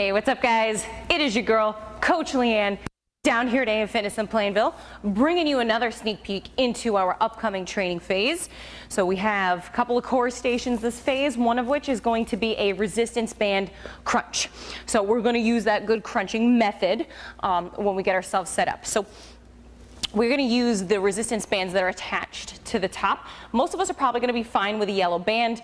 Hey, what's up guys? It is your girl, Coach LeighAnn, down here today in Fitness in Plainville, bringing you another sneak peek into our upcoming training phase. So we have a couple of core stations this phase, one of which is going to be a resistance band crunch. So we're going to use that good crunching method when we get ourselves set up. So we're going to use the resistance bands that are attached to the top. Most of us are probably going to be fine with a yellow band.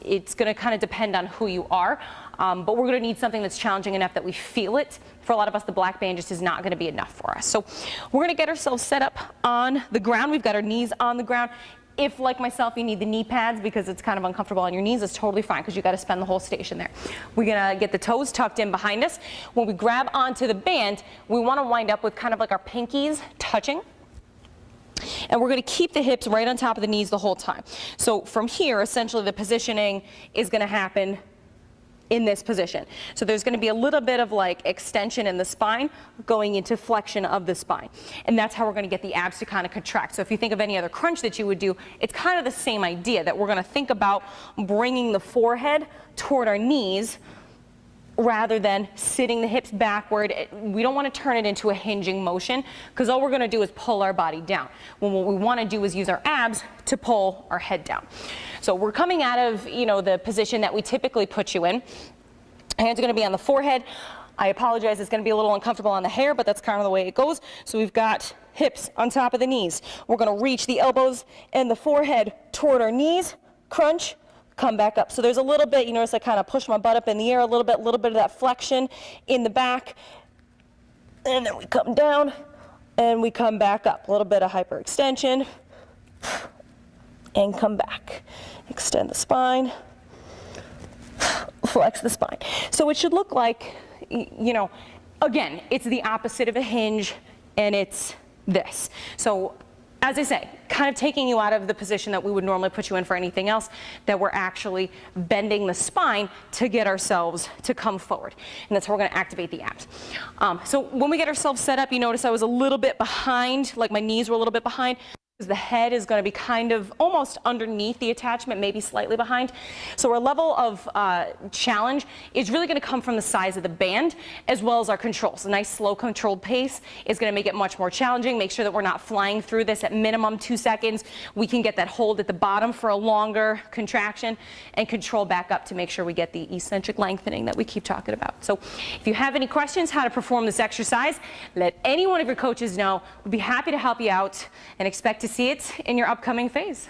It's going to kind of depend on who you are, but we're going to need something that's challenging enough that we feel it. For a lot of us, the black band just is not going to be enough for us. So we're going to get ourselves set up on the ground. We've got our knees on the ground. If, like myself, you need the knee pads because it's kind of uncomfortable on your knees, it's totally fine because you got to spend the whole station there. We're going to get the toes tucked in behind us. When we grab onto the band, we want to wind up with kind of like our pinkies touching. And we're going to keep the hips right on top of the knees the whole time. So from here, essentially the positioning is going to happen in this position. So there's going to be a little bit of like extension in the spine going into flexion of the spine. And that's how we're going to get the abs to kind of contract. So if you think of any other crunch that you would do, it's kind of the same idea that we're going to think about bringing the forehead toward our knees rather than sitting the hips backward. We don't want to turn it into a hinging motion because all we're going to do is pull our body down. When what we want to do is use our abs to pull our head down. So we're coming out of, the position that we typically put you in. Hands are going to be on the forehead. I apologize, it's going to be a little uncomfortable on the hair, but that's kind of the way it goes. So we've got hips on top of the knees. We're going to reach the elbows and the forehead toward our knees, crunch, come back up. So there's a little bit, you notice I kind of push my butt up in the air a little bit of that flexion in the back. And then we come down and we come back up. A little bit of hyperextension and come back. Extend the spine, flex the spine. So it should look like, again, it's the opposite of a hinge and it's this. So as I say, kind of taking you out of the position that we would normally put you in for anything else, that we're actually bending the spine to get ourselves to come forward. And that's how we're going to activate the abs. So when we get ourselves set up, you notice I was a little bit behind, like my knees were a little bit behind. The head is going to be kind of almost underneath the attachment, maybe slightly behind. So our level of challenge is really going to come from the size of the band as well as our controls. A nice slow controlled pace is going to make it much more challenging. Make sure that we're not flying through this at minimum 2 seconds. We can get that hold at the bottom for a longer contraction and control back up to make sure we get the eccentric lengthening that we keep talking about. So if you have any questions how to perform this exercise, let any one of your coaches know. We'd be happy to help you out and expect to see it in your upcoming phase.